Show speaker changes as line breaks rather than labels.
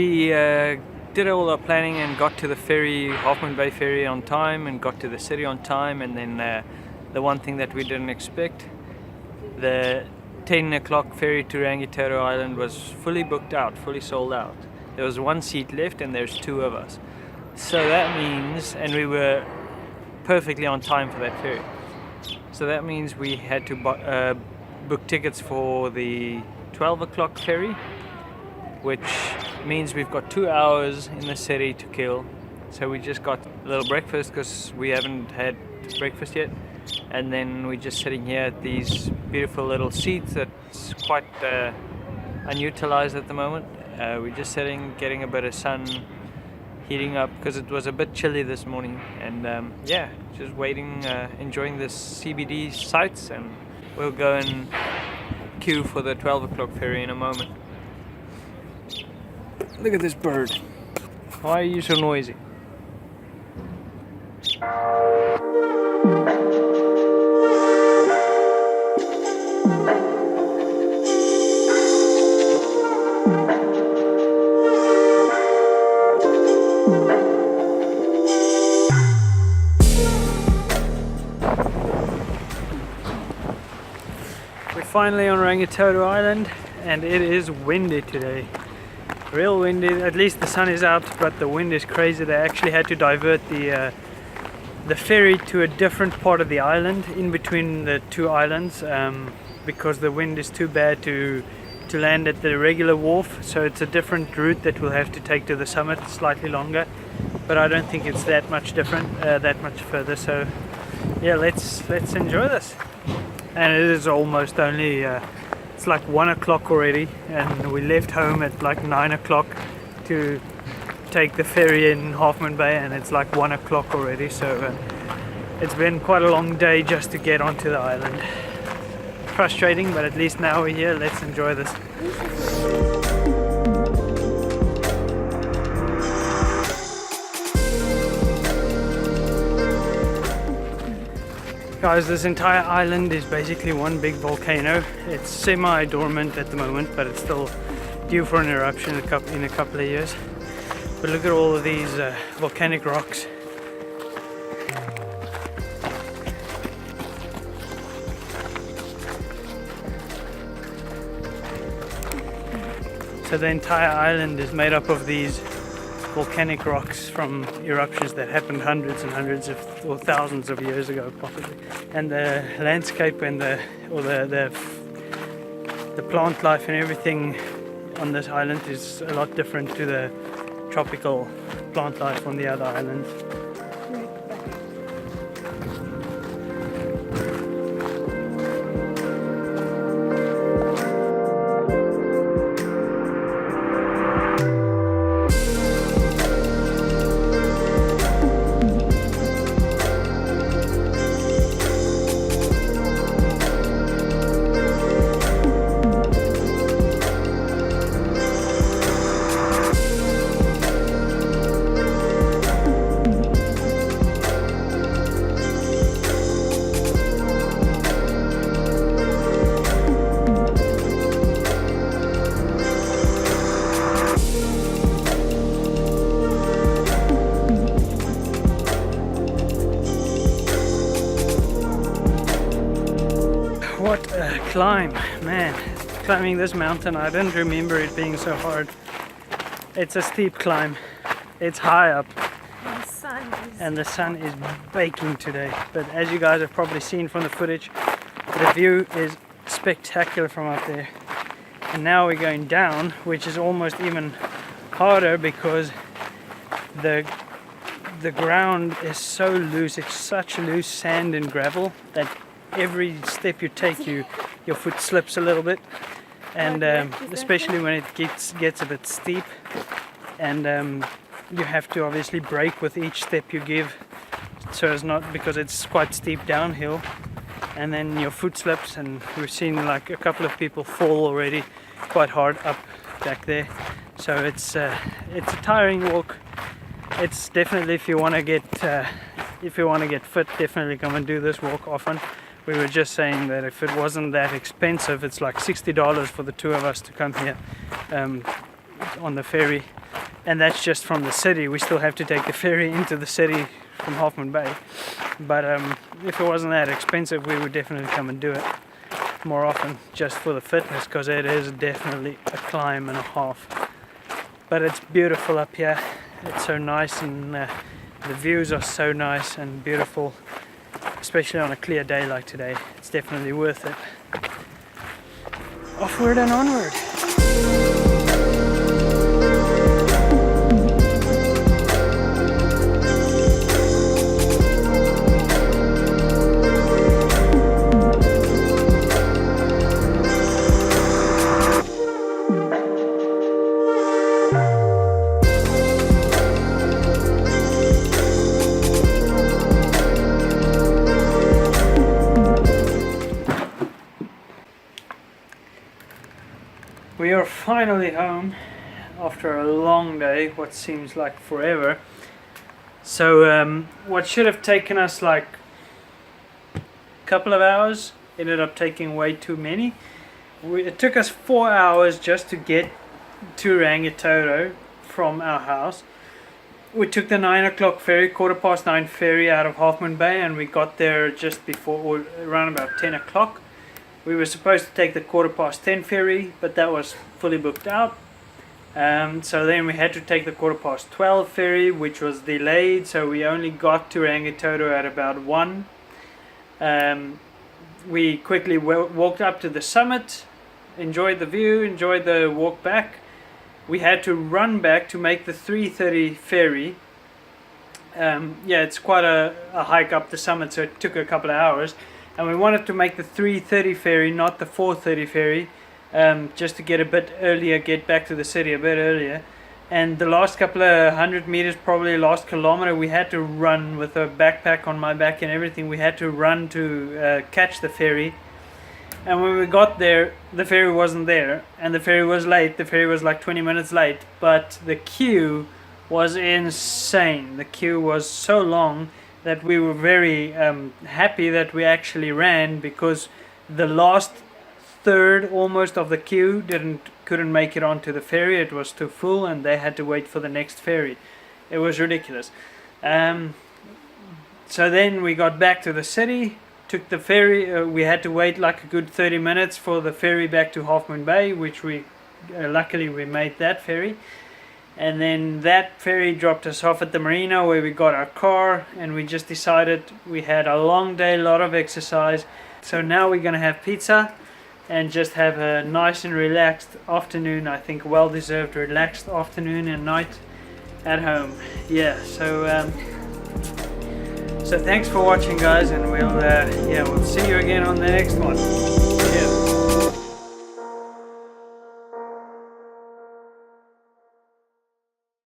we did all our planning and got to the ferry, Halfmoon Bay ferry on time, and got to the city on time. And then the one thing that we didn't expect, the 10 o'clock ferry to Rangitoto Island was fully booked out, fully sold out. There was one seat left and there's two of us. So that means, and we were perfectly on time for that ferry. So that means we had to book tickets for the 12 o'clock ferry, which means we've got 2 hours in the city to kill. So we just got a little breakfast because we haven't had breakfast yet. And then we're just sitting here at these beautiful little seats that's quite unutilized at the moment. We're just sitting, getting a bit of sun, heating up because it was a bit chilly this morning. And yeah, just waiting, enjoying the CBD sights, and we'll go and queue for the 12 o'clock ferry in a moment. Look at this bird. Why are you so noisy? We're finally on Rangitoto Island, and it is windy today. Real windy. At least the sun is out, but the wind is crazy. They actually had to divert the ferry to a different part of the island, in between the two islands, because the wind is too bad to land at the regular wharf. So it's a different route that we'll have to take to the summit, slightly longer. But I don't think it's that much different, that much further. So yeah, let's enjoy this. And it is almost only. It's like 1 o'clock already, and we left home at like 9 o'clock to take the ferry in Halfmoon Bay, and it's like 1 o'clock already, so it's been quite a long day just to get onto the island. Frustrating, but at least now we're here. Let's enjoy this. Guys, this entire island is basically one big volcano. It's semi-dormant at the moment, but it's still due for an eruption in a couple of years. But look at all of these volcanic rocks. So the entire island is made up of these volcanic rocks from eruptions that happened hundreds and hundreds of or thousands of years ago, possibly. And the landscape and the plant life and everything on this island is a lot different to the tropical plant life on the other islands. What a climb, man. Climbing this mountain, I didn't remember it being so hard. It's a steep climb. It's high up. And the sun is baking today. But as you guys have probably seen from the footage, the view is spectacular from up there. And now we're going down, which is almost even harder because the ground is so loose. It's such loose sand and gravel that every step you take, your foot slips a little bit, and especially when it gets a bit steep, and you have to obviously brake with each step you give, so as not, because it's quite steep downhill, and then your foot slips, and we've seen like a couple of people fall already quite hard up back there. So it's a tiring walk. It's definitely, if you want to get fit, definitely come and do this walk often. We were just saying that if it wasn't that expensive, it's like $60 for the two of us to come here. on the ferry, and that's just from the city. We still have to take the ferry into the city from Half Moon Bay, but if it wasn't that expensive, we would definitely come and do it more often, just for the fitness, because it is definitely a climb and a half. But it's beautiful up here. It's so nice, and the views are so nice and beautiful, especially on a clear day like today. It's definitely worth it. Offward and onward. We are finally home after a long day, what seems like forever. So what should have taken us like a couple of hours ended up taking way too many. It took us 4 hours just to get to Rangitoto from our house. We took the 9 o'clock ferry, 9:15 ferry out of Half Moon Bay, and we got there just before, or around about 10 o'clock. We were supposed to take the 10:15 ferry, but that was fully booked out. So then we had to take the 12:15 ferry, which was delayed, so we only got to Rangitoto at about 1. We quickly walked up to the summit, enjoyed the view, enjoyed the walk back. We had to run back to make the 3:30 ferry. Yeah, it's quite a hike up the summit, so it took a couple of hours. And we wanted to make the 3:30 ferry, not the 4:30 ferry, just to get a bit earlier, get back to the city a bit earlier. And the last couple of 100 meters, probably last kilometer, we had to run with a backpack on my back and everything. We had to run to catch the ferry. And when we got there, the ferry wasn't there, and the ferry was late. The ferry was like 20 minutes late, but the queue was insane. The queue was so long that we were very happy that we actually ran, because the last third almost of the queue couldn't make it onto the ferry. It was too full, and they had to wait for the next ferry. It was ridiculous. So then we got back to the city, took the ferry. We had to wait like a good 30 minutes for the ferry back to Half Moon Bay, which we luckily we made that ferry. And then that ferry dropped us off at the marina, where we got our car, and we just decided we had a long day, a lot of exercise. So now we're going to have pizza and just have a nice and relaxed afternoon. I think well-deserved relaxed afternoon and night at home. Yeah, so thanks for watching, guys, and we'll see you again on the next one.